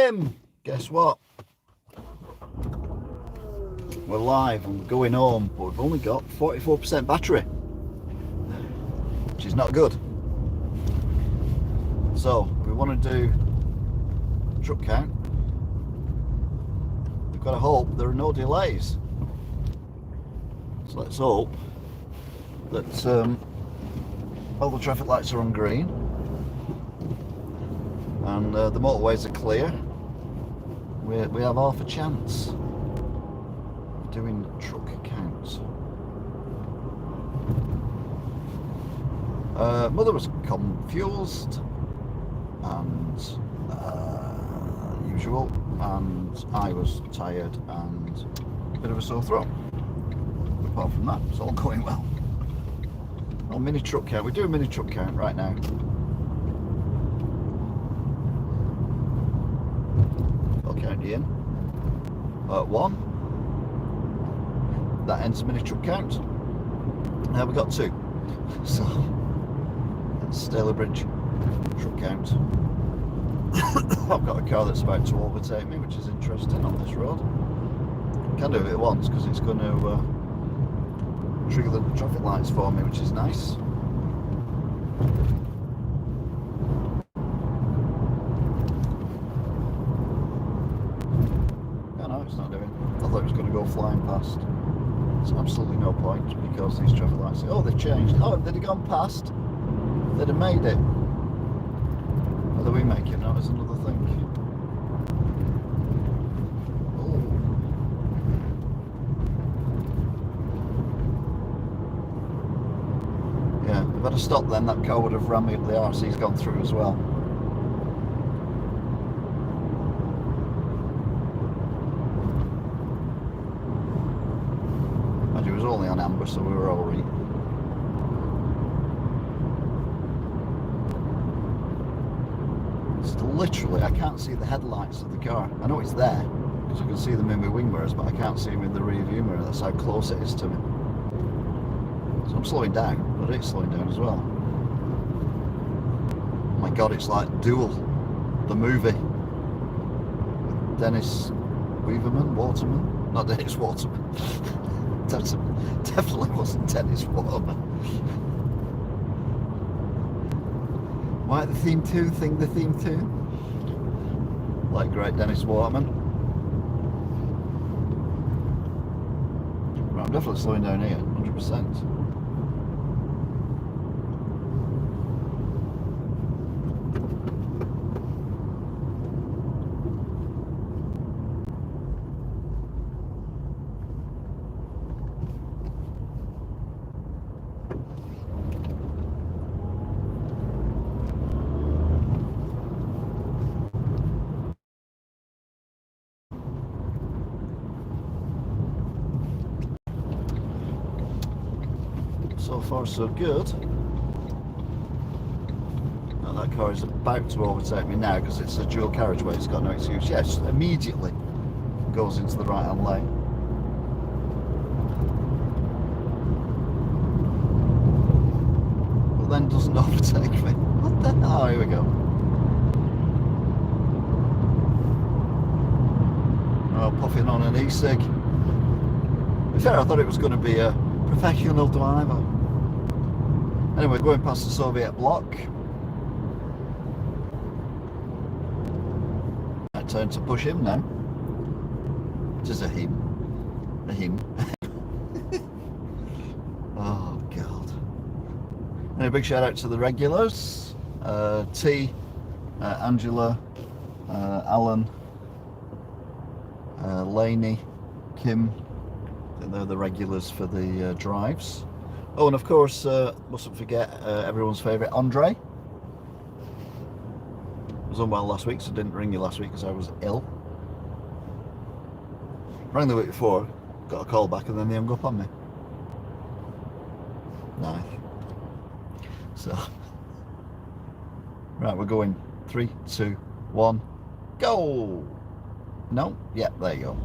Tim, guess what? We're live and we're going home, but we've only got 44% battery, which is not good. So we want to do truck count. We've got to hope there are no delays. So let's hope that all the traffic lights are on green and the motorways are clear. We have half a chance of doing truck counts. Mother was confused and usual, and I was tired and a bit of a sore throat. But apart from that, it's all going well. Oh, mini truck count. We do a mini truck count right now. I'll count you in. 1. That ends the mini truck count. Now we've got 2. So that's Stalybridge truck count. I've got a car that's about to overtake me, which is interesting on this road. Can do it at once because it's going to trigger the traffic lights for me, which is nice. No, it's not doing. I thought it was going to go flying past. There's absolutely no point because these traffic lights, oh, they've changed. Oh, they'd have gone past, they'd have made it. Whether we make it now is another thing. Oh. Yeah, if I'd have stopped then, that car would have ran me up the arse. He's gone through as well. And it was only on amber, so we were all right. Literally, I can't see the headlights of the car. I know it's there because I can see them in my wing mirrors, but I can't see them in the rear view mirror. That's how close it is to me. So I'm slowing down, but it's slowing down as well. Oh my god, it's like Duel, the movie. With Dennis Waterman? Not Dennis Waterman. Definitely wasn't Dennis Waterman. Why the theme tune? Thing the theme tune? Like great Dennis Waterman. Right, I'm definitely slowing down here, 100%. So far so good. Now that car is about to overtake me now because it's a dual carriageway, it's got no excuse. Yes, immediately goes into the right hand lane. But then doesn't overtake me. What the hell? Oh, here we go. Oh, puffing on an e-cig. To be fair, I thought it was going to be a professional driver. Anyway, going past the Soviet bloc. I turn to push him now. It is a him. A him. Oh god. And a big shout out to the regulars. T, Angela, Alan, Laney, Kim. They're the regulars for the drives. Oh, and of course, mustn't forget everyone's favourite Andre. I was unwell last week, so I didn't ring you last week because I was ill. Rang the week before, got a call back, and then they hung up on me. Nice. So, right, we're going 3, 2, 1, go! No? Yeah, there you go.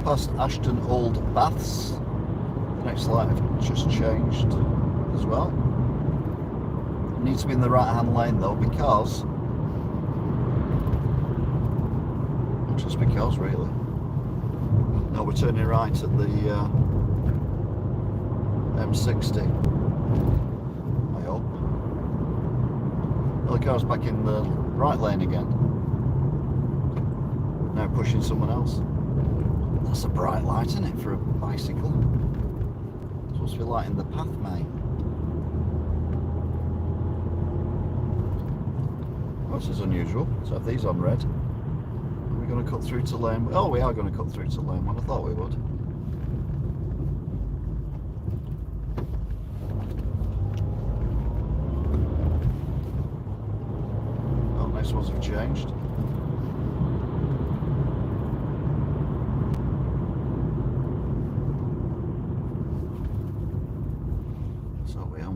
past Ashton Old Baths. The next light I've just changed as well. It needs to be in the right hand lane though, because, just because really. No, we're turning right at the M60. I hope. Well, the car's back in the right lane again. Now pushing someone else. That's a bright light, isn't it, for a bicycle? It's supposed to be lighting the path, mate. Well, this is unusual. Let's have these on red. Are we going to cut through to lane? Oh, we are going to cut through to lane 1. I thought we would. Oh, next ones have changed.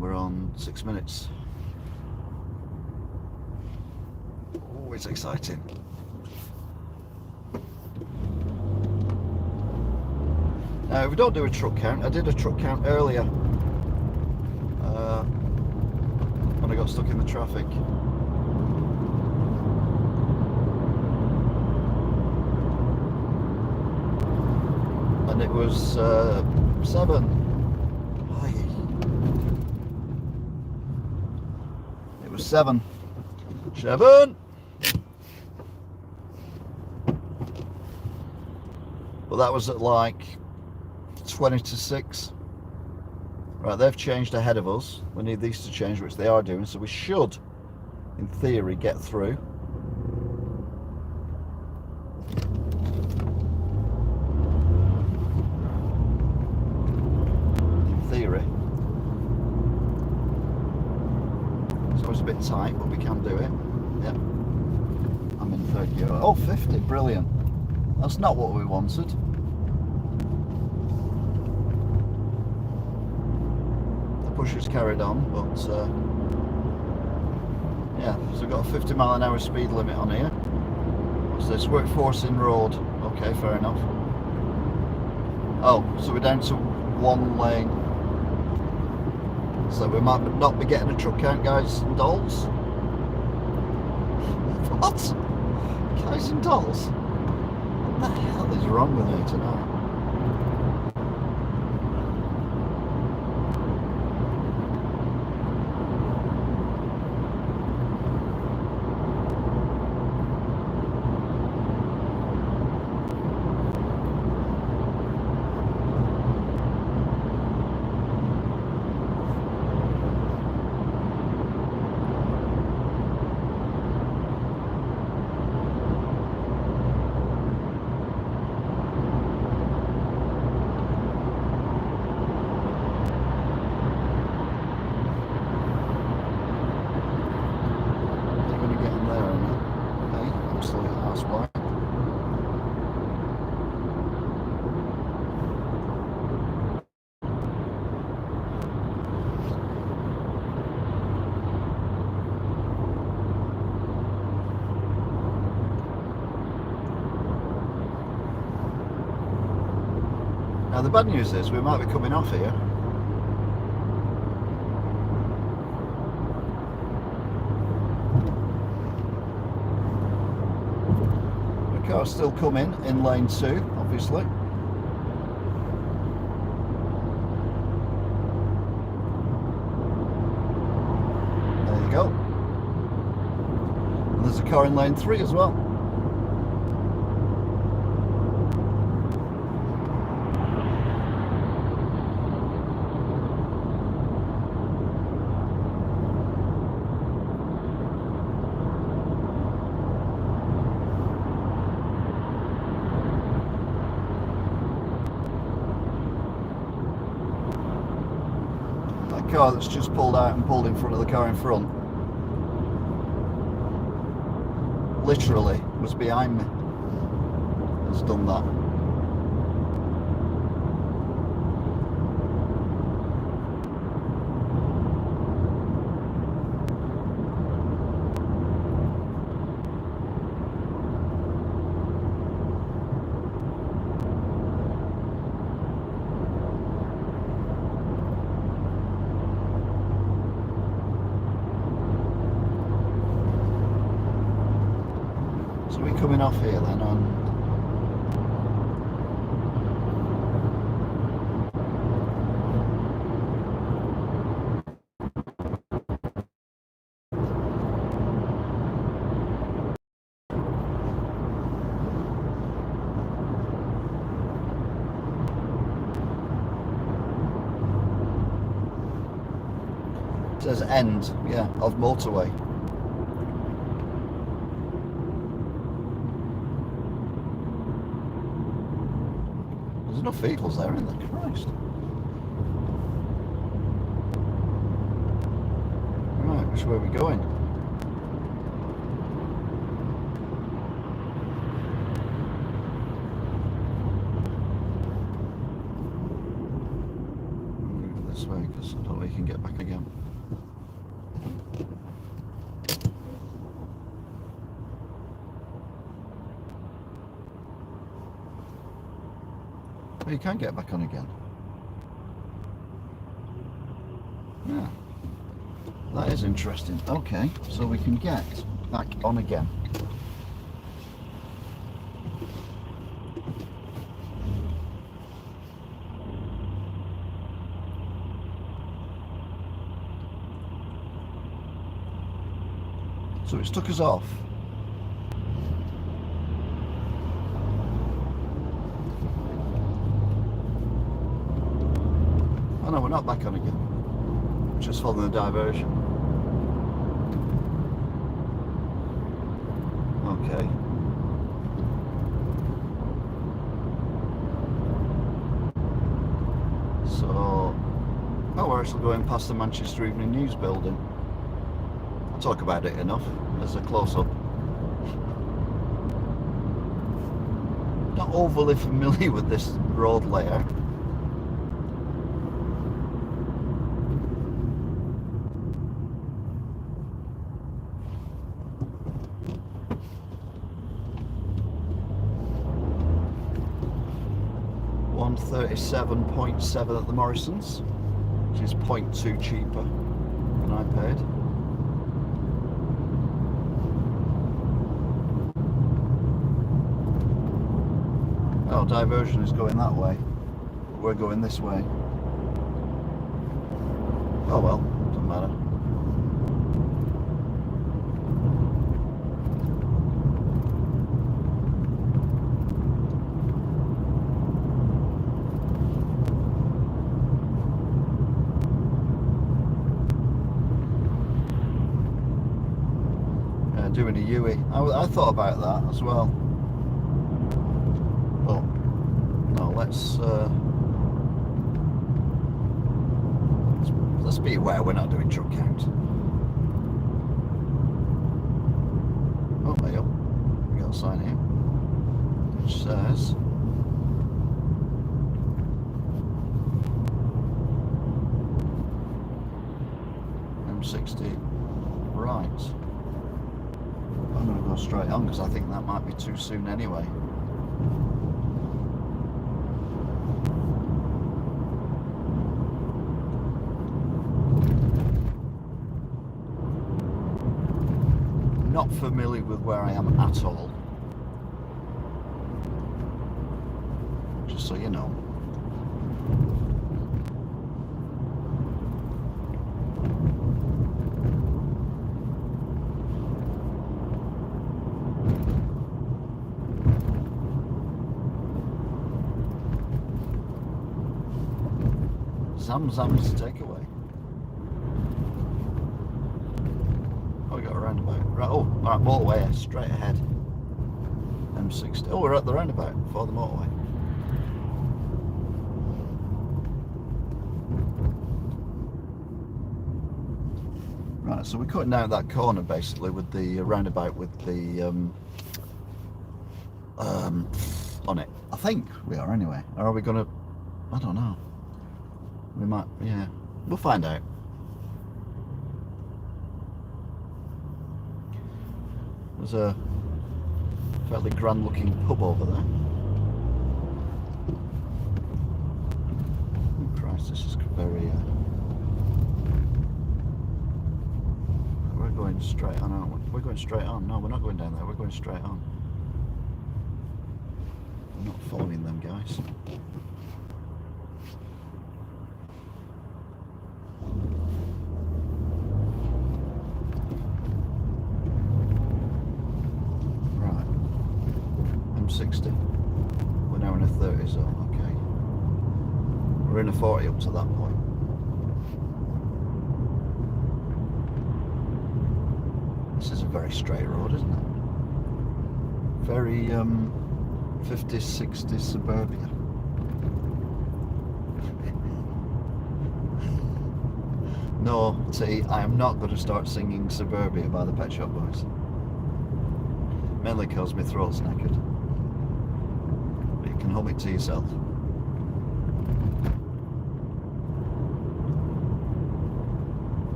We're on 6 minutes. Oh, it's exciting. Now, if we don't do a truck count, I did a truck count earlier when I got stuck in the traffic. And it was 7. It was 7. But that was at like 20 to 6. Right, they've changed ahead of us. We need these to change, which they are doing, so we should, in theory, get through. In theory. It's a bit tight, but we can do it. Yep. I'm in third gear. Oh, 50, brilliant. That's not what we wanted. The push is carried on, but yeah, so we've got a 50 mile an hour speed limit on here. What's this? Workforce in road. Okay, fair enough. Oh, so we're down to 1 lane. So we might not be getting a truck count, guys and dolls. What? Guys and dolls? What the hell is wrong with me tonight? Now the bad news is we might be coming off here. The car's still coming in lane 2, obviously. There you go. And there's a car in lane 3 as well. Car that's just pulled out and pulled in front of the car in front literally was behind me. It's done that. So we're coming off here then on. It says end, yeah, of motorway. There's enough vehicles there, isn't there? Christ. Right, which way are we going? Move this way because I don't know if you can get back again. Oh, you can get back on again. Yeah. That is interesting. Okay, so we can get back on again. So it's took us off. Oh no, we're not back on again. We're just following the diversion. Okay. So, oh, we're actually going past the Manchester Evening News building. I'll talk about it enough as a close-up. Not overly familiar with this road layout. £137.7 at the Morrisons, which is 0.2 cheaper than I paid. Oh, diversion is going that way. We're going this way. Oh well, doesn't matter. Doing a U-E. I thought about that as well. Well, no, let's be aware we're not doing truck count. Oh, there you go. We got a sign here which says M60 right. I'm going to go straight on because I think that might be too soon anyway. Not familiar with where I am at all, just so you know. Zam's takeaway. Oh, we got a roundabout. Right, oh, alright, motorway, straight ahead. M60. Oh, we're at the roundabout for the motorway. Right, so we're cutting down that corner basically with the roundabout with the on it. I think we are anyway. Or are we gonna? I don't know. We might, yeah. We'll find out. There's a fairly grand looking pub over there. Oh Christ, this is very we're going straight on, aren't we? We're going straight on. No, we're not going down there, we're going straight on. I'm not following them guys. Right, M60. We're now in a 30 zone, okay. We're in a 40 up to that point. This is a very straight road, isn't it? Very 50s, 60s suburbia. No, T, I am not going to start singing Suburbia by the Pet Shop Boys. Mainly because my throat's knackered. But you can hum it to yourself.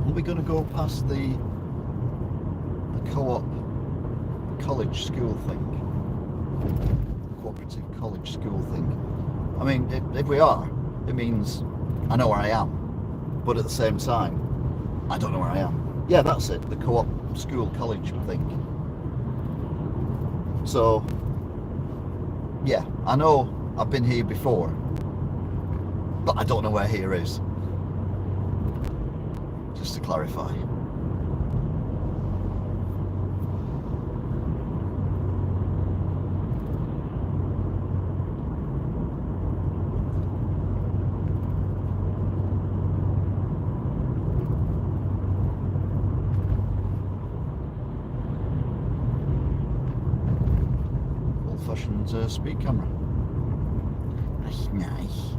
Are we going to go past the co-op college school thing? Cooperative college school thing. I mean, if we are, it means I know where I am. But at the same time, I don't know where I am. Yeah, that's it, the co-op school college thing. So, yeah, I know I've been here before, but I don't know where here is. Just to clarify. Old-fashioned speed camera. That's nice.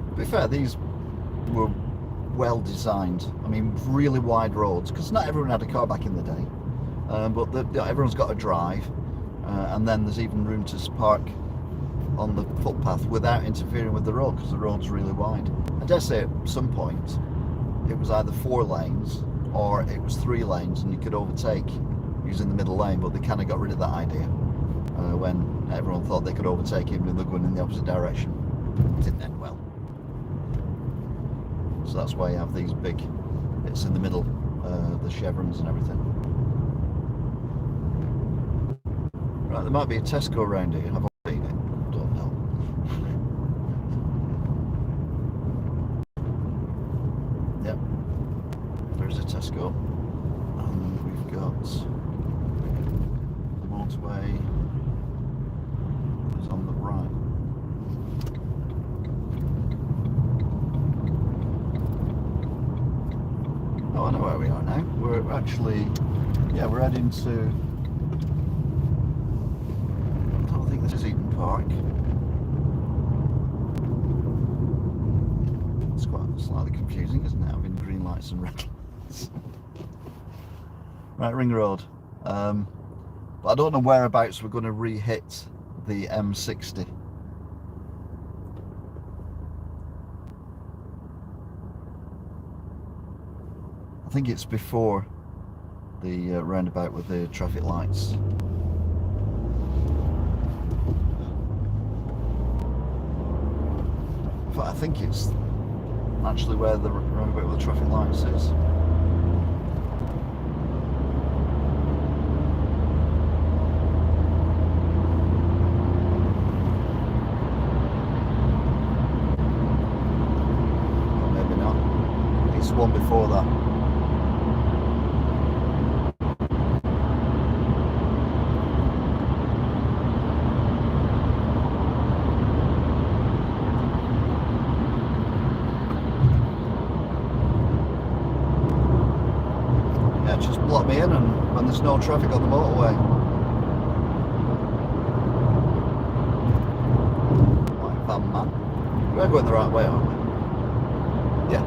To be fair, these were well designed. I mean, really wide roads, because not everyone had a car back in the day, but everyone's got a drive, and then there's even room to park on the footpath without interfering with the road, because the road's really wide. I dare say at some point it was either 4 lanes or it was 3 lanes and you could overtake using the middle lane, but they kind of got rid of that idea when everyone thought they could overtake even if they're going in the opposite direction. It didn't end well. So that's why you have these big bits in the middle, the chevrons and everything. Right, there might be a Tesco around here. Have I seen it? Don't know. Yep, there's a Tesco. And we've got the motorway is on the right. Oh, I know where we are now. We're actually, yeah, we're heading to, I don't think this is Eden Park. It's quite slightly confusing, isn't it, having green lights and red lights. Right, Ring Road. But I don't know whereabouts we're going to re-hit the M60. I think it's before the roundabout with the traffic lights. In fact, I think it's actually where the roundabout with the traffic lights is. Or maybe not. I think it's the one before that. Just block me in and when there's no traffic on the motorway. White van man. We're going the right way, aren't we? Yeah.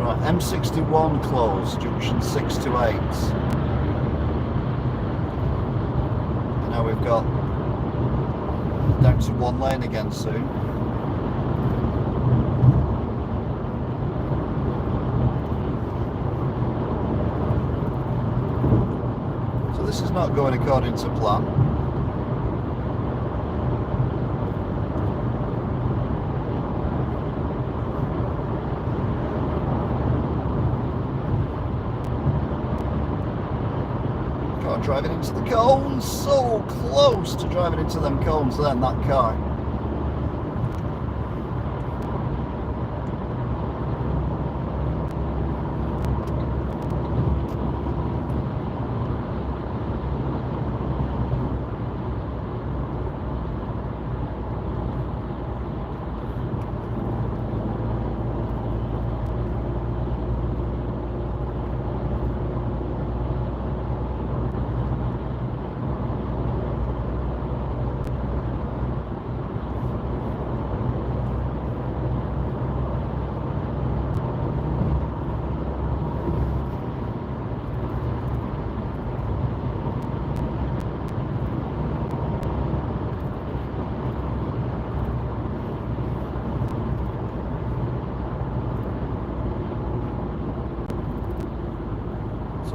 Right, M61 closed, junction 6 to 8. And now we've got down to 1 lane again soon. This is not going according to plan. car driving into the cones, so close to driving into them cones then, that car.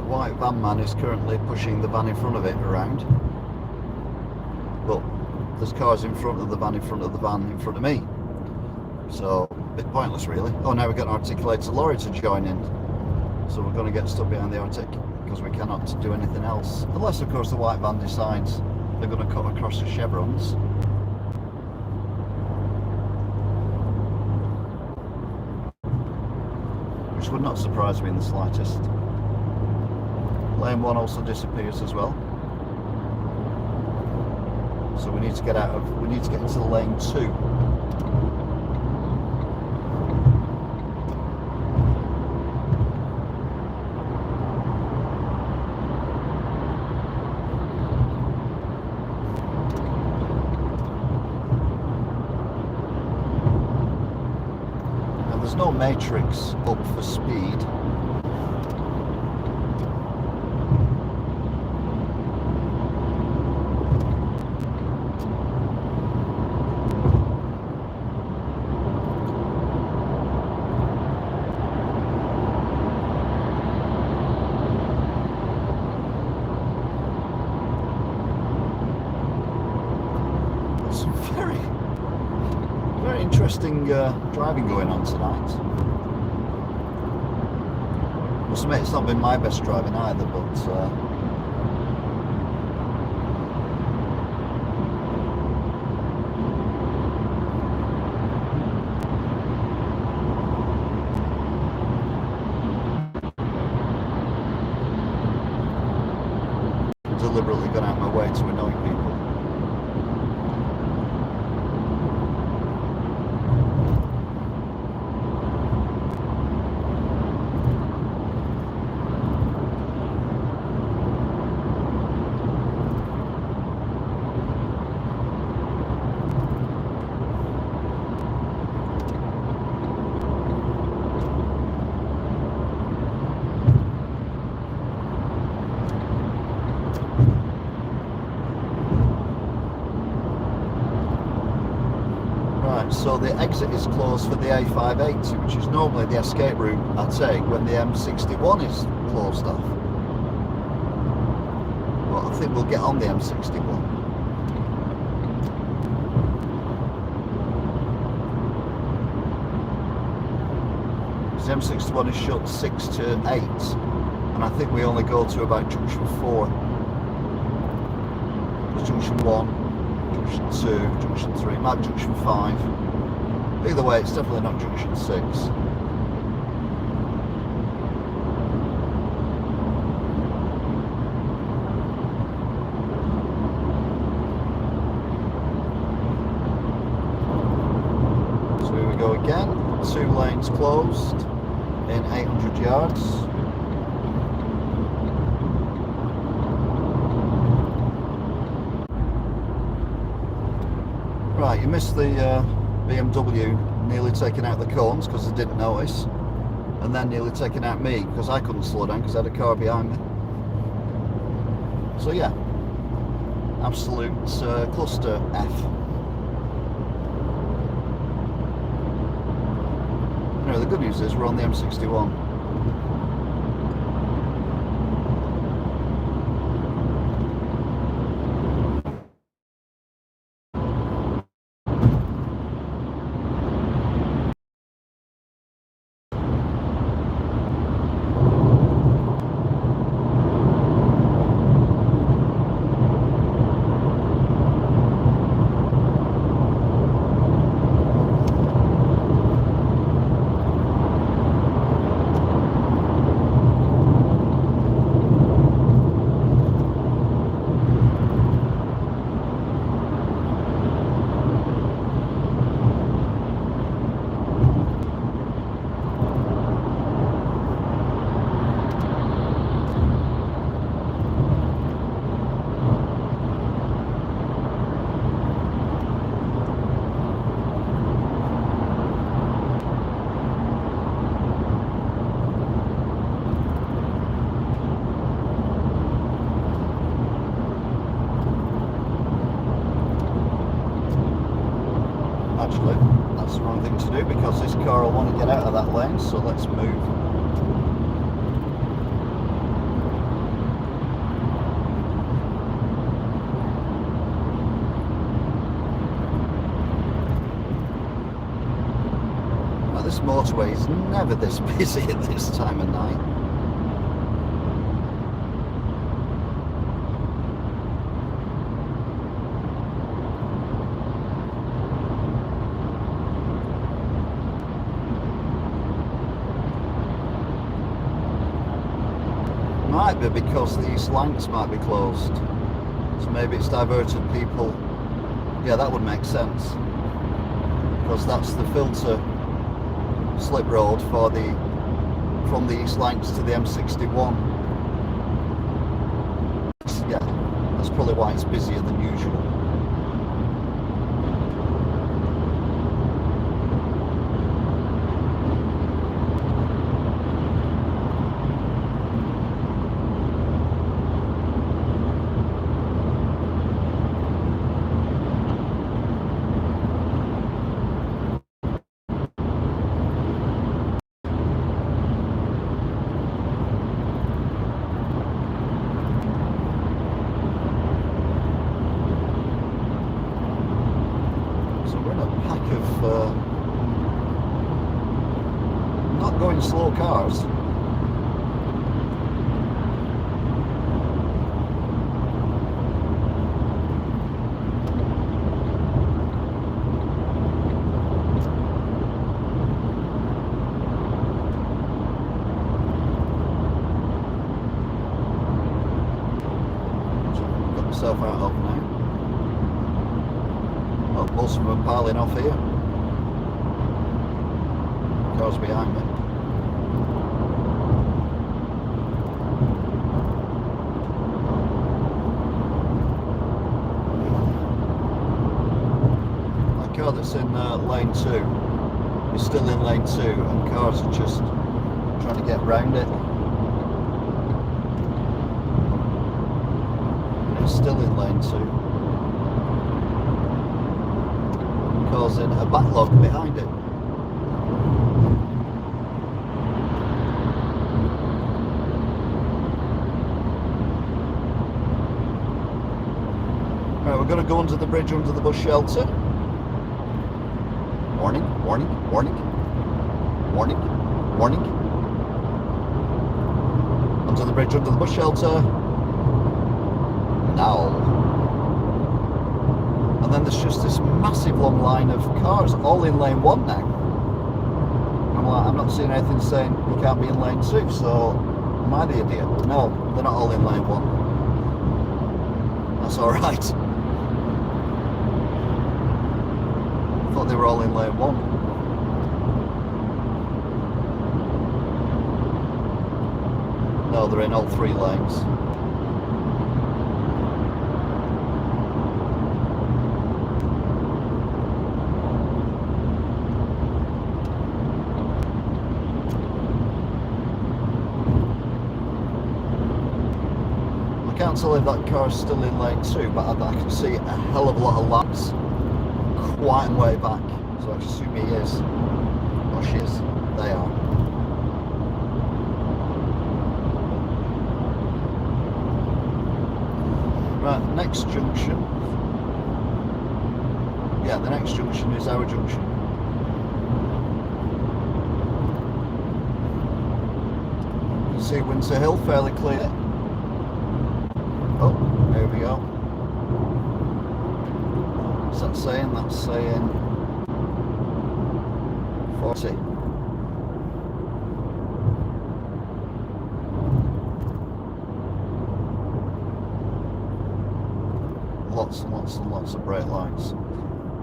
White van man is currently pushing the van in front of it around, but there's cars in front of the van in front of the van in front of me, so a bit pointless really. Oh, now we've got an articulated lorry to join in, so we're going to get stuck behind the Arctic because we cannot do anything else, unless of course the white van decides they're going to cut across the chevrons. Which would not surprise me in the slightest. Lane 1 also disappears as well. So we need to get into the lane 2. And there's no matrix up for speed. Very interesting driving going on tonight. Must admit, it's not been my best driving either, but deliberately gone out of my way to annoy people. So the exit is closed for the A580, which is normally the escape route I take when the M61 is closed off. But I think we'll get on the M61. The M61 is shut 6 to 8, and I think we only go to about junction 4. There's junction 1, junction 2, junction 3, maybe junction 5. Either way, it's definitely not junction 6. So here we go again, 2 lanes closed in 800 yards. Right, you missed the BMW nearly taking out the cones because I didn't notice, and then nearly taking out me because I couldn't slow down because I had a car behind me. So yeah, absolute cluster F. Anyway, the good news is we're on the M61. actually. That's the wrong thing to do because this car will want to get out of that lane, so let's move. Now, this motorway is never this busy at this time of night. Might be because the East Lancs might be closed, so maybe it's diverted people. Yeah, that would make sense because that's the filter slip road for from the East Lancs to the M61. Yeah, that's probably why it's busier than usual. Not going slow cars. Got myself out of now. Well, most of them are piling off here. Cars behind me. That car that's in lane 2 is still in lane 2 and cars are just trying to get round it. And it's still in lane 2. Causing a backlog behind it. Right, we're going to go under the bridge under the bus shelter. Warning, warning, warning, warning, warning. Under the bridge under the bus shelter. Now. And then there's just this massive long line of cars, all in lane 1 now. I'm like, I'm not seeing anything saying you can't be in lane 2, so am I the idiot? No, they're not all in lane 1. That's alright. I thought they were all in lane 1. No, they're in all 3 lanes. I can't tell if that car's still in lane 2, but I can see a hell of a lot of laps quite a way back, so I assume he is, or she is, they are. Right, next junction. Yeah, the next junction is our junction. You can see Winter Hill fairly clear. Oh, there we go. What's that saying? That's saying 40. Lots and lots and lots of brake lights.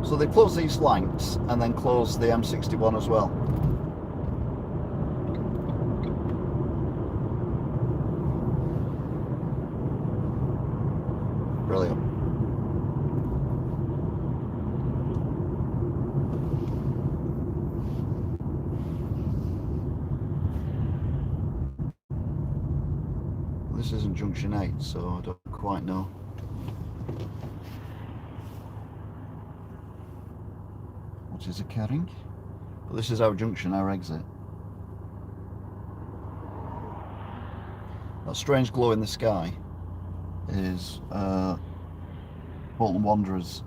So they close these Lancs and then close the M61 as well. Brilliant. This isn't junction 8, so I don't quite know. What is occurring? But this is our junction, our exit. That strange glow in the sky is Bolton Wanderers,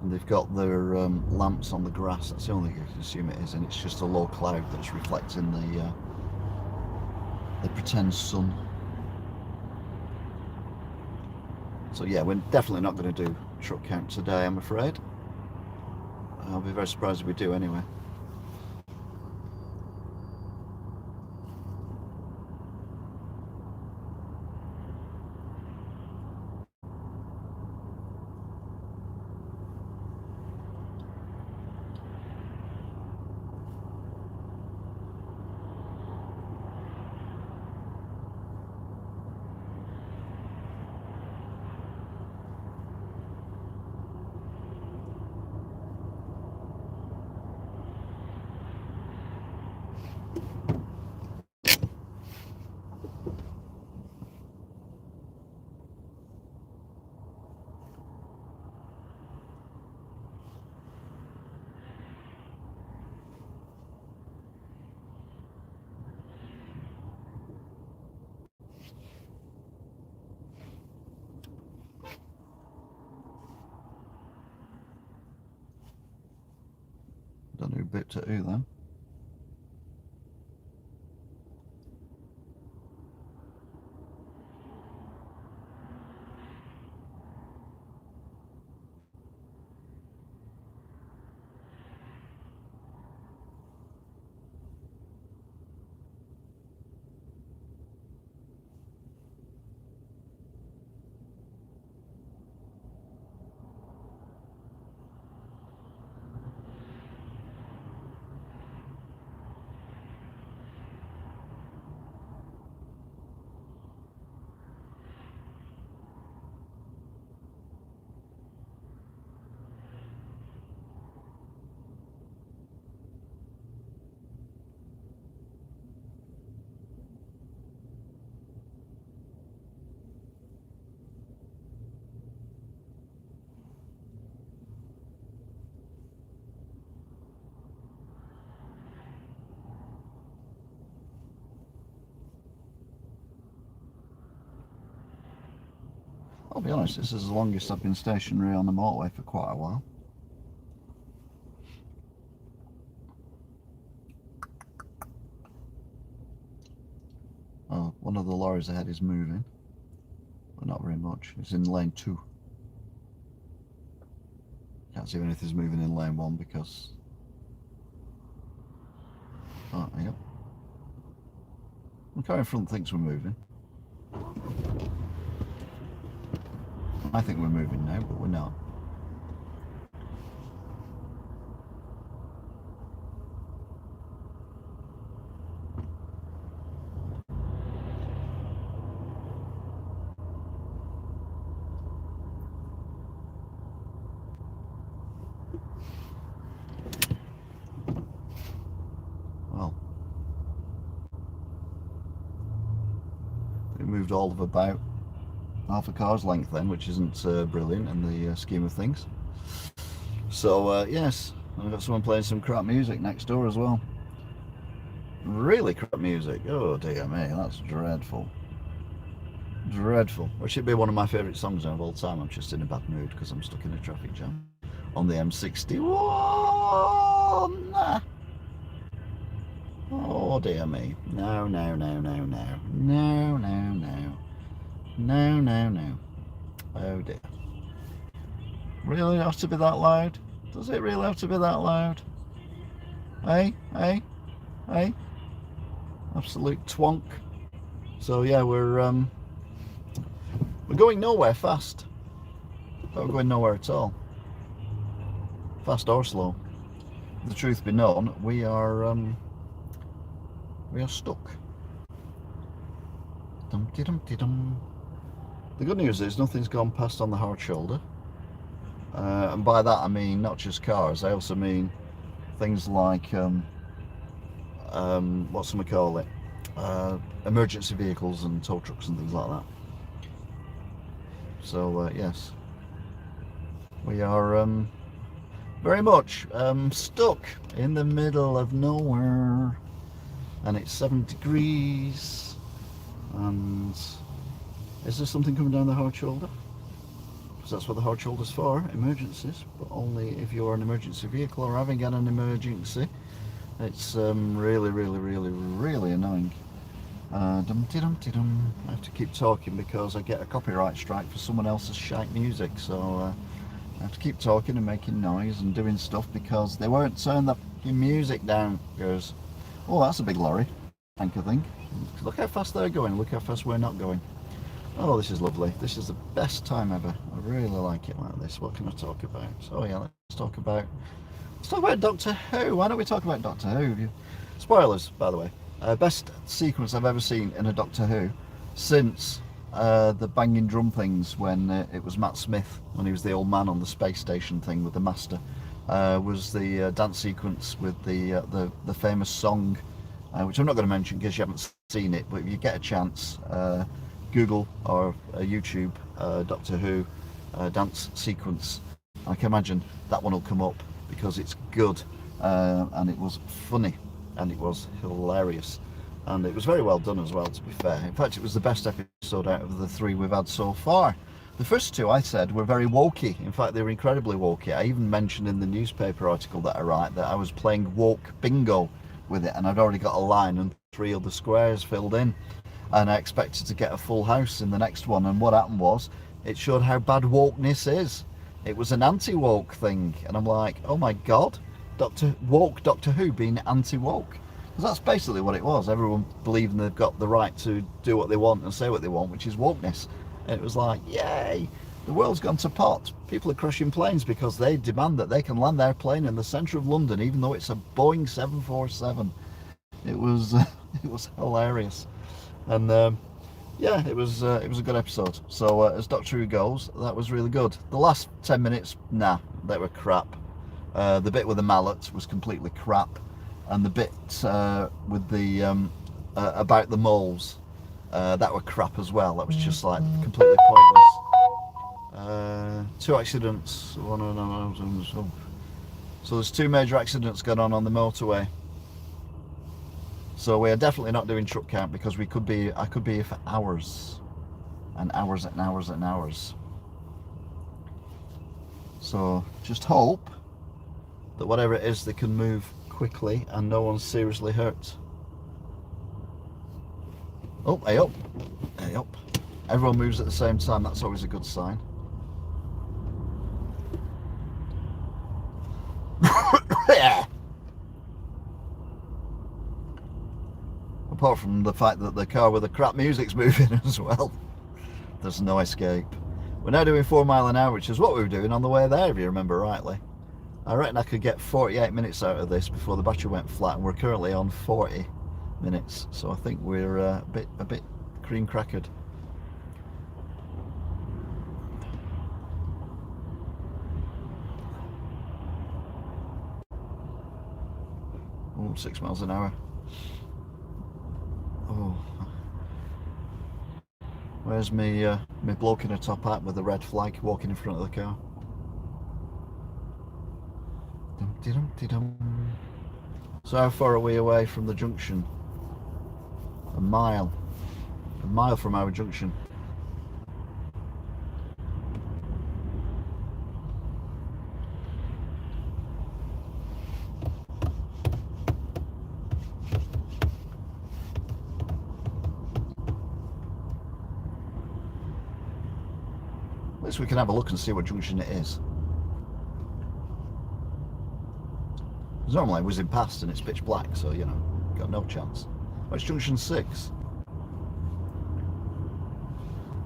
and they've got their lamps on the grass. That's the only thing I can assume it is, and it's just a low cloud that's reflecting the pretend sun. So yeah, we're definitely not going to do truck count today, I'm afraid. I'll be very surprised if we do anyway. Don't know who bit to who then. I'll be honest, this is the longest I've been stationary on the motorway for quite a while. Oh, one of the lorries ahead is moving, but not very much. It's in lane 2. Can't see if anything's moving in lane 1 because... Oh, yep. The car in front thinks we're moving. I think we're moving now, but we're not. Well, we moved all of about half a car's length then, which isn't brilliant in the scheme of things. So yes, I've got someone playing some crap music next door as well. Really crap music. Oh dear me, that's dreadful. Dreadful. It should be one of my favourite songs of all time. I'm just in a bad mood because I'm stuck in a traffic jam on the M61. Oh dear me. No, no, no, no, no. No, no, no. No, no, no. Oh dear. Really have to be that loud? Does it really have to be that loud? Hey, hey, hey. Absolute twonk. So yeah, we're going nowhere fast. But we're going nowhere at all. Fast or slow. The truth be known, we are stuck. Dum-de-dum-de-dum. The good news is nothing's gone past on the hard shoulder, and by that I mean not just cars. I also mean things like whatchamacallit, emergency vehicles and tow trucks and things like that. So yes, we are very much. Stuck in the middle of nowhere, and it's 7 degrees. And is there something coming down the hard shoulder? Because that's what the hard shoulder's for, emergencies, but only if you're an emergency vehicle or having an emergency. It's really, really, really, really annoying. I have to keep talking because I get a copyright strike for someone else's shite music, so I have to keep talking and making noise and doing stuff because they won't turn the music down. Goes, oh, that's a big lorry, I think. Look how fast they're going, look how fast we're not going. Oh, this is lovely. This is the best time ever. I really like it like this. What can I talk about? Oh yeah, let's talk about Doctor Who. Why don't we talk about Doctor Who? Spoilers, by the way. Best sequence I've ever seen in a Doctor Who since the banging drum things when it was Matt Smith, when he was the old man on the space station thing with the master, was the dance sequence with the famous song, which I'm not going to mention because you haven't seen it, but if you get a chance, Google or YouTube Doctor Who dance sequence. I can imagine that one will come up because it's good, and it was funny, and it was hilarious, and it was very well done as well, to be fair. In fact, it was the best episode out of the 3 we've had so far. The first 2, I said, were very wokey. In fact, they were incredibly wokey. I even mentioned in the newspaper article that I write that I was playing woke bingo with it, and I'd already got a line and 3 other squares filled in, and I expected to get a full house in the next one. And what happened was, it showed how bad wokeness is. It was an anti-woke thing, and I'm like, oh my god, Doctor Who being anti-woke. Because that's basically what it was. Everyone believing they've got the right to do what they want and say what they want, which is wokeness. And it was like, yay, the world's gone to pot. People are crashing planes because they demand that they can land their plane in the centre of London, even though it's a Boeing 747. It was hilarious, and yeah, it was a good episode. So as Doctor Who goes, that was really good. The last 10 minutes, nah, they were crap. The bit with the mallet was completely crap, and the bit with the about the moles, that were crap as well. That was just like completely pointless. 2 accidents. So there's 2 major accidents going on the motorway. So we are definitely not doing truck count because I could be here for hours and hours and hours and hours. So just hope that whatever it is, they can move quickly and no one's seriously hurt. Oh, hey up, hey up. Everyone moves at the same time, that's always a good sign. Apart from the fact that the car with the crap music's moving as well. There's no escape. We're now doing 4 miles an hour, which is what we were doing on the way there, if you remember rightly. I reckon I could get 48 minutes out of this before the battery went flat, and we're currently on 40 minutes. So I think we're a bit cream crackered. Oh, 6 miles an hour. Oh, where's me bloke in a top hat with a red flag walking in front of the car? So how far are we away from the junction? A mile from our junction. At least we can have a look and see what junction it is. Because normally I'm whizzing past and it's pitch black, so you know, got no chance. Oh, it's junction 6.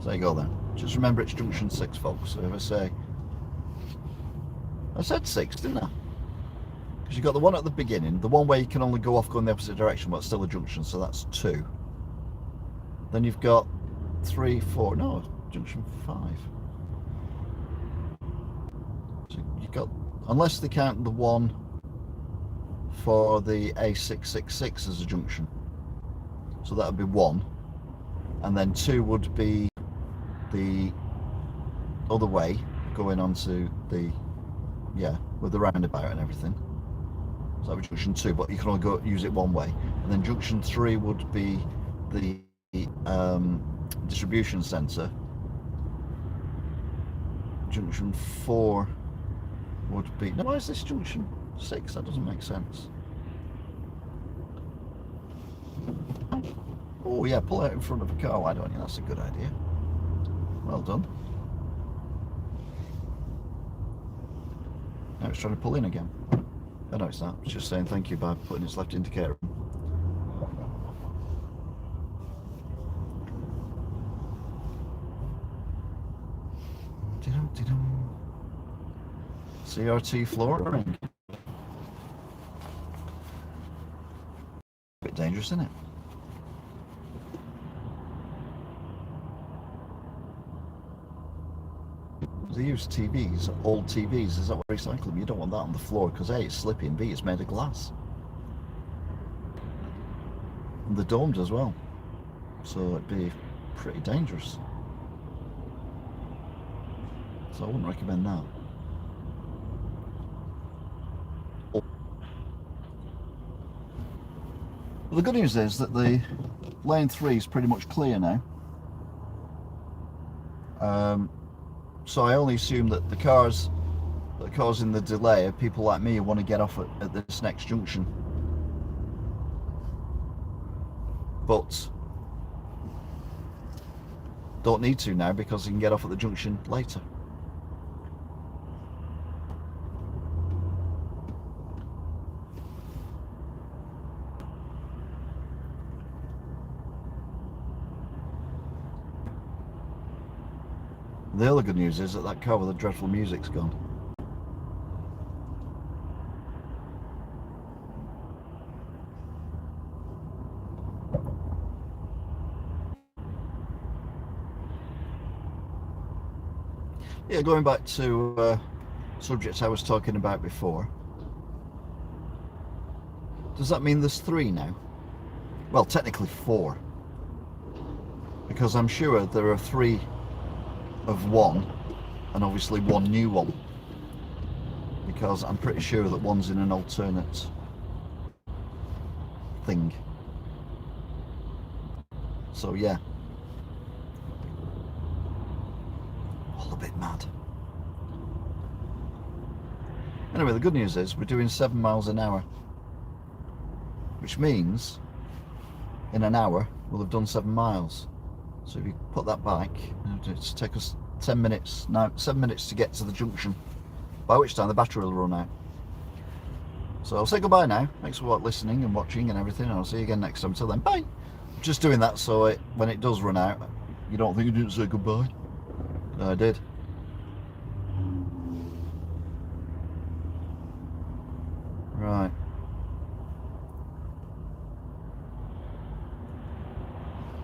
So there you go then. Just remember it's junction 6, folks. So if I said 6, didn't I? Because you've got the one at the beginning, the one where you can only go off going the opposite direction, but it's still a junction, so that's 2. Then you've got 3, 4, no, junction 5. So you've got, unless they count the one for the A666 as a junction. So that would be 1. And then 2 would be the other way, going on to the yeah, with the roundabout and everything. So that would be junction 2, but you can only go use it one way. And then junction 3 would be the distribution centre. Junction 4 would be... No, why is this junction 6? That doesn't make sense. Oh yeah, pull out in front of a car, why don't you? That's a good idea. Well done. Now it's trying to pull in again. Oh no, it's not. It's just saying thank you by putting its left indicator on. CRT flooring. Bit dangerous, isn't it? They use TVs, old TVs. Is that what they recycle them? You don't want that on the floor because A, it's slippy, and B, it's made of glass. And they're domed as well, so it'd be pretty dangerous. So I wouldn't recommend that. Well, the good news is that the lane 3 is pretty much clear now. So I only assume that the cars that are causing the delay are people like me who want to get off at this next junction. But don't need to now because you can get off at the junction later. The other good news is that that car with the dreadful music's gone. Yeah, going back to subjects I was talking about before. Does that mean there's 3 now? Well, technically 4. Because I'm sure there are 3 of one, and obviously 1 new one, because I'm pretty sure that one's in an alternate thing. So yeah, all a bit mad. Anyway, the good news is we're doing 7 miles an hour, which means in an hour we'll have done 7 miles. So if you put that back, it'll take us 10 minutes, now 7 minutes to get to the junction, by which time the battery will run out. So I'll say goodbye now. Thanks for listening and watching and everything, and I'll see you again next time. Until then, bye! I'm just doing that so when it does run out, you don't think you didn't say goodbye. No, I did. Right.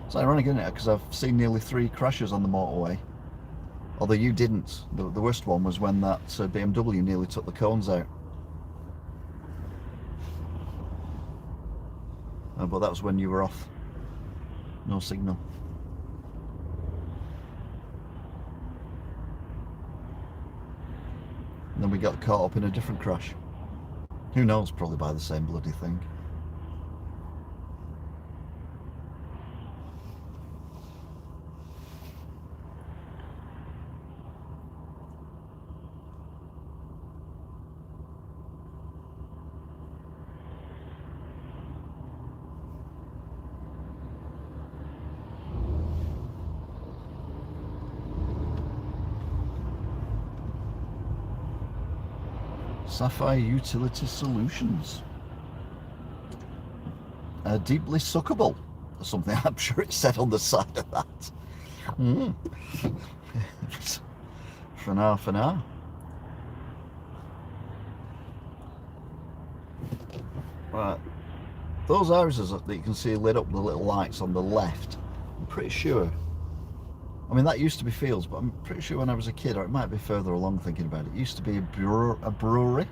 It's ironic, isn't it? Because I've seen nearly 3 crashes on the motorway. Although you didn't. The worst one was when that BMW nearly took the cones out. But that was when you were off. No signal. And then we got caught up in a different crash. Who knows, probably by the same bloody thing. Sapphire Utility Solutions. Deeply suckable, or something. I'm sure it said on the side of that. For now. Right. Those houses that you can see lit up, the little lights on the left, I'm pretty sure. I mean, that used to be fields, but I'm pretty sure when I was a kid, or it might be further along thinking about it, it used to be a brewery.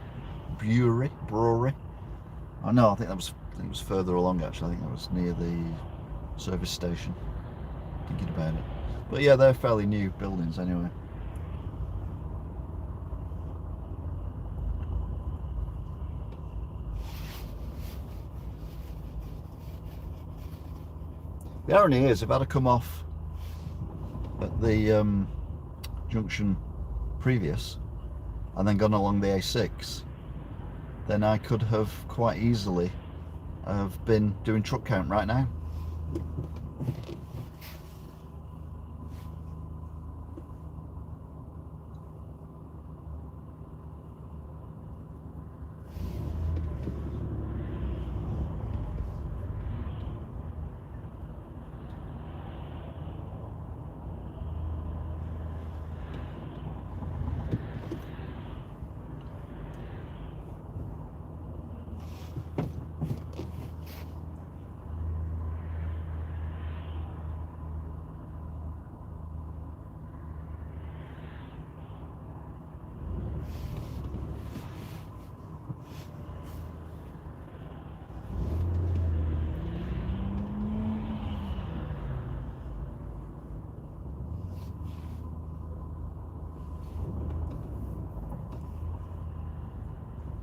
Oh no, I think it was further along actually. I think that was near the service station, thinking about it. But yeah, they're fairly new buildings anyway. The irony is, if I'd have come off at the junction previous and then gone along the A6, then I could have quite easily have been doing truck count right now.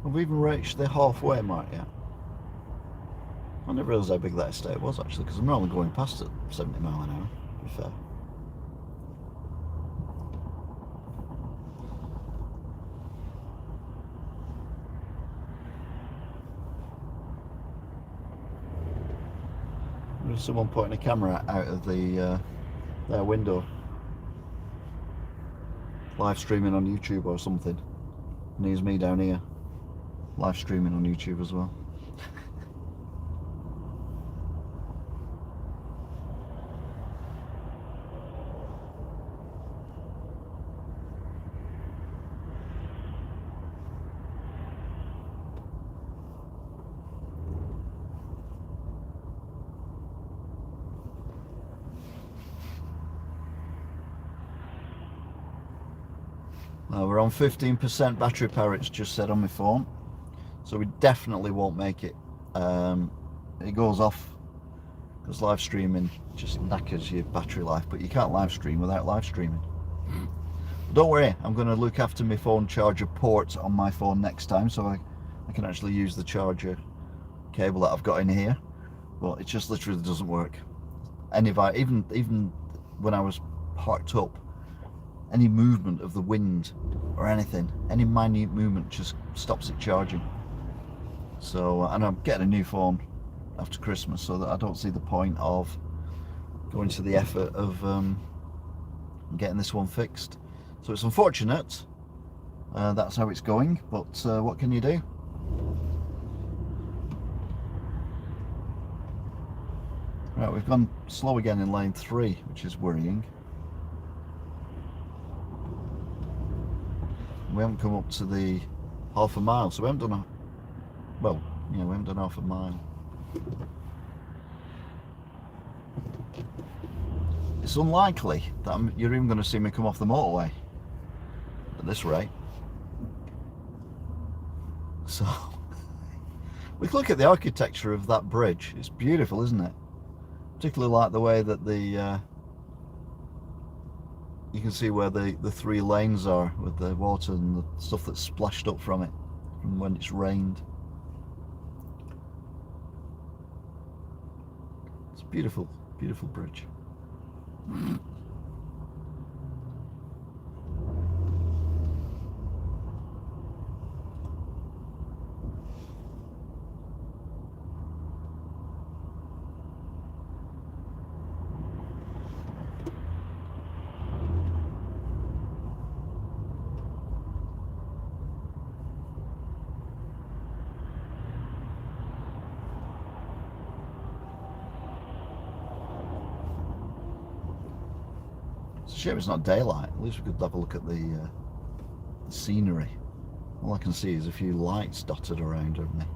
Have we even reached the halfway mark yet? I never realised how big that estate was actually, because I'm only going past at 70 mile an hour, to be fair. There's someone putting a camera out of their window, live streaming on YouTube or something. And here's me down here, live streaming on YouTube as well. We're on 15% battery power, it's just said on my phone, so we definitely won't make it. It goes off because live streaming just knackers your battery life, but you can't live stream without live streaming. But don't worry, I'm going to look after my phone charger port on my phone next time, so I can actually use the charger cable that I've got in here, but it just literally doesn't work. Even when I was parked up, any movement of the wind or anything, any minute movement just stops it charging. So, and I'm getting a new phone after Christmas, so that I don't see the point of going to the effort of getting this one fixed. So it's unfortunate, that's how it's going, but what can you do? Right, we've gone slow again in lane 3, which is worrying. We haven't come up to the half a mile, so we haven't done we haven't done half a mile. It's unlikely that you're even going to see me come off the motorway at this rate. So, we can look at the architecture of that bridge. It's beautiful, isn't it? Particularly like the way that you can see where the 3 lanes are with the water and the stuff that's splashed up from it from when it's rained. It's a beautiful, beautiful bridge. It's a shame it's not daylight. At least we could have a look at the scenery. All I can see is a few lights dotted around me.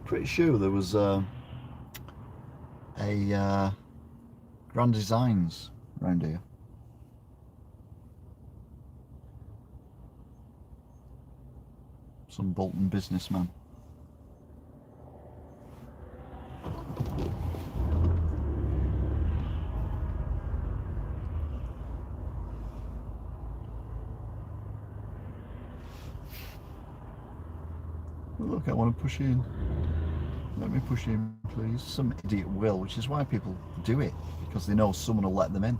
Pretty sure there was a Grand Designs around here. Some Bolton businessman. Look, I want to push in. Let me push in, please. Some idiot will, which is why people do it, because they know someone will let them in.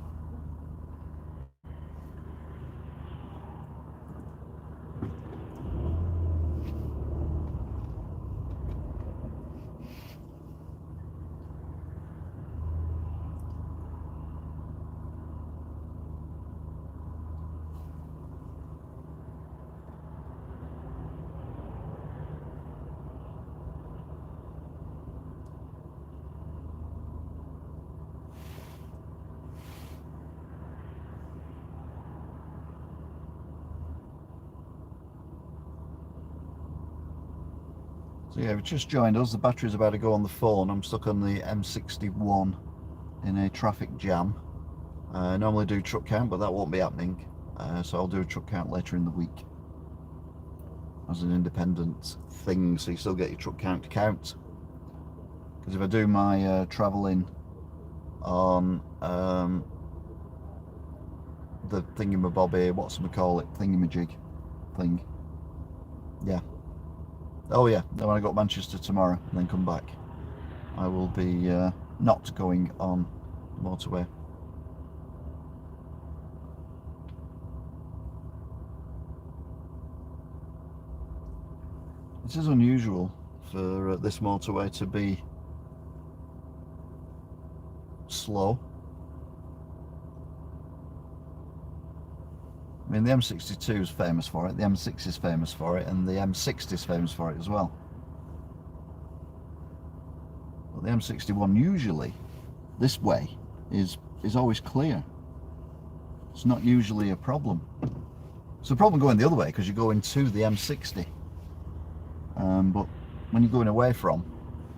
So yeah, we've just joined us. The battery's about to go on the phone. I'm stuck on the M61 in a traffic jam. I normally do truck count, but that won't be happening. So I'll do a truck count later in the week as an independent thing, so you still get your truck count to count. Because if I do my travelling on the thingamabobby, thingamajig thing, yeah. Oh yeah, then when I got Manchester tomorrow and then come back, I will be not going on the motorway. This is unusual for this motorway to be slow. I mean, the M62 is famous for it, the M6 is famous for it, and the M60 is famous for it as well. But the M61 usually, this way, is always clear. It's not usually a problem. It's a problem going the other way because you go into the M60. But when you're going away from,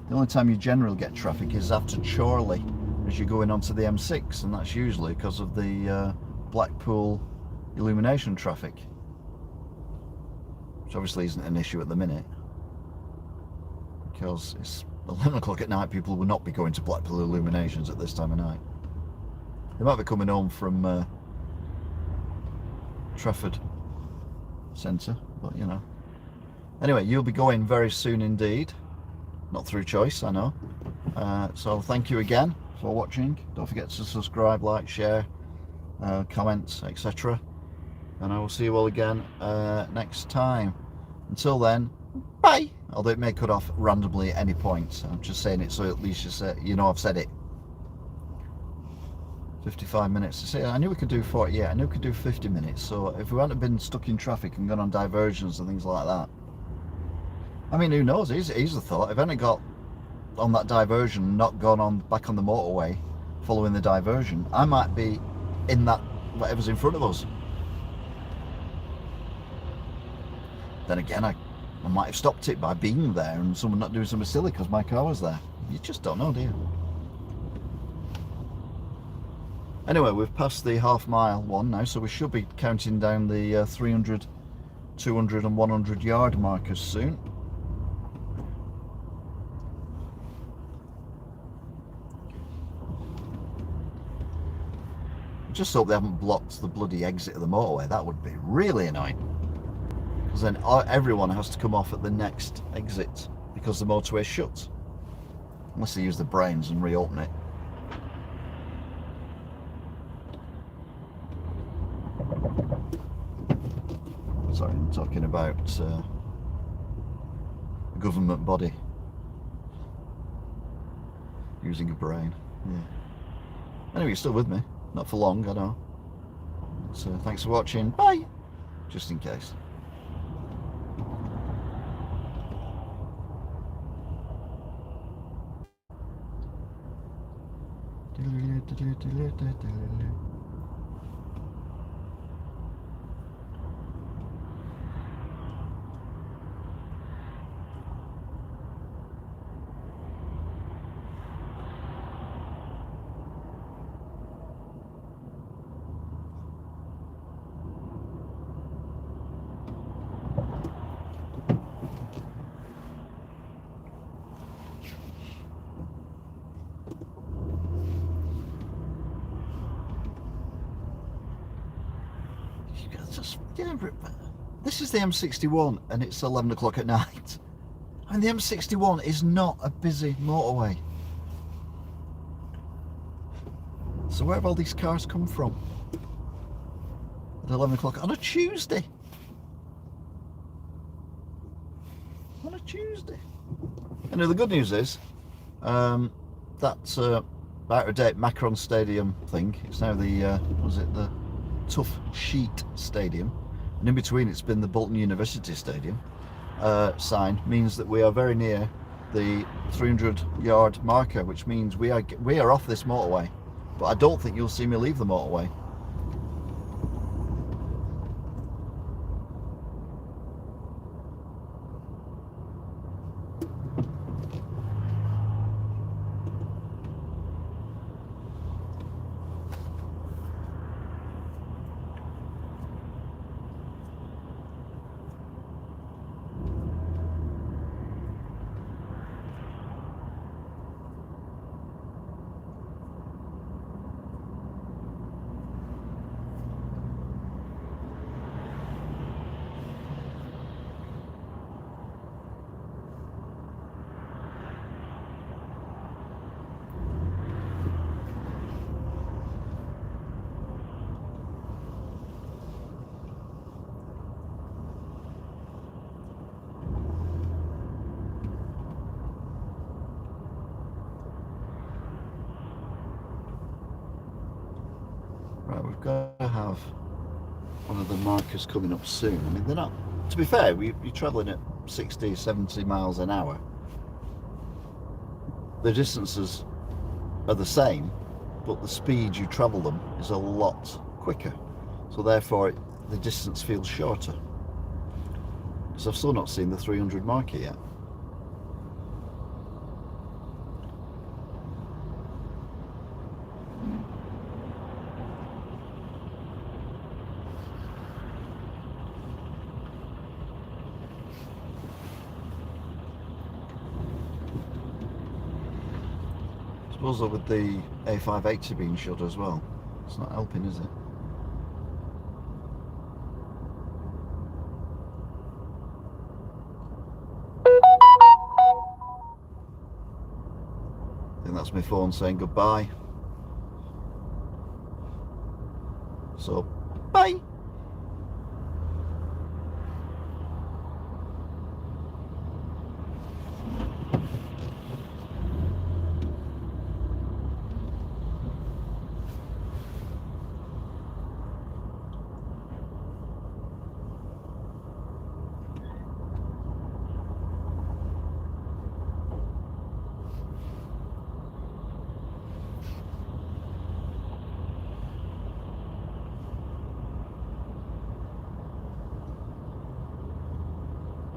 the only time you generally get traffic is after Chorley as you're going onto the M6, and that's usually because of the Blackpool illumination traffic, which obviously isn't an issue at the minute because it's 11 o'clock at night. People will not be going to Blackpool illuminations at this time of night. They might be coming home from Trafford Centre, but you know. Anyway, you'll be going very soon indeed, not through choice, I know. So thank you again for watching. Don't forget to subscribe, like, share, comment, etc. And I will see you all again next time. Until then, bye. Although it may cut off randomly at any point. I'm just saying it so at least you know I've said it. 55 minutes to say. I knew we could do 48. I knew we could do 50 minutes. So if we hadn't been stuck in traffic and gone on diversions and things like that. I mean, who knows? Here's a thought. If I hadn't got on that diversion, not gone on back on the motorway, following the diversion, I might be in that whatever's in front of us. Then again, I might have stopped it by being there and someone not doing something silly because my car was there. You just don't know, do you? Anyway, we've passed the half-mile one now, so we should be counting down the 300, 200 and 100 yard markers soon. Just hope they haven't blocked the bloody exit of the motorway. That would be really annoying. Because then everyone has to come off at the next exit because the motorway is shut. Unless they use their brains and reopen it. Sorry, I'm talking about a government body using a brain. Yeah. Anyway, you're still with me. Not for long, I know. So thanks for watching. Bye! Just in case. This is the M61 and it's 11 o'clock at night. And the M61 is not a busy motorway. So where have all these cars come from? At 11 o'clock on a Tuesday. On a Tuesday. And the good news is, that's out-of-date Macron Stadium thing. It's now the, was it the Tough Sheet Stadium. And in between it's been the Bolton University Stadium. Sign means that we are very near the 300-yard marker, which means we are off this motorway. But I don't think you'll see me leave the motorway. Right, we've got to have one of the markers coming up soon. I mean, they're not, to be fair, you're travelling at 60, 70 miles an hour. The distances are the same, but the speed you travel them is a lot quicker. So therefore, the distance feels shorter. Because I've still not seen the 300 marker yet. Also with the A580 being shut as well, it's not helping, is it? I think that's my phone saying goodbye. So, bye!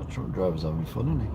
Truck driver's having fun, isn't he?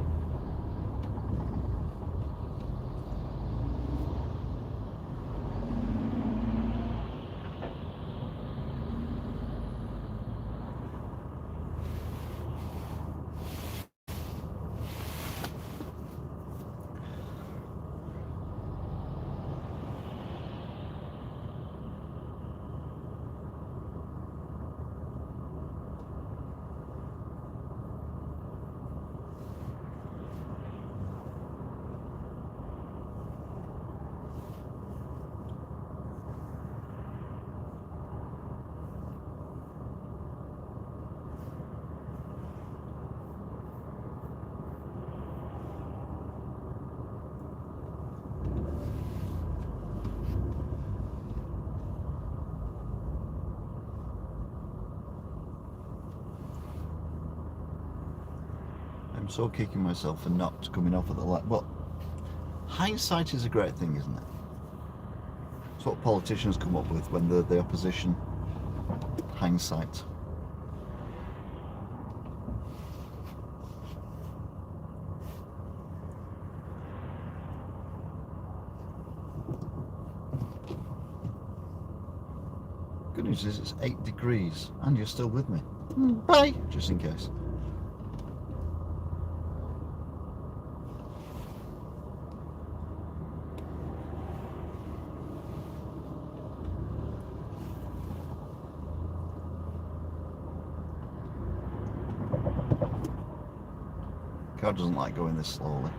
I'm so kicking myself for not coming off at the light. Well, hindsight is a great thing, isn't it? It's what politicians come up with when they're the opposition. Hindsight. Good news is it's 8 degrees and you're still with me. Bye! Just in case. Car doesn't like going this slowly.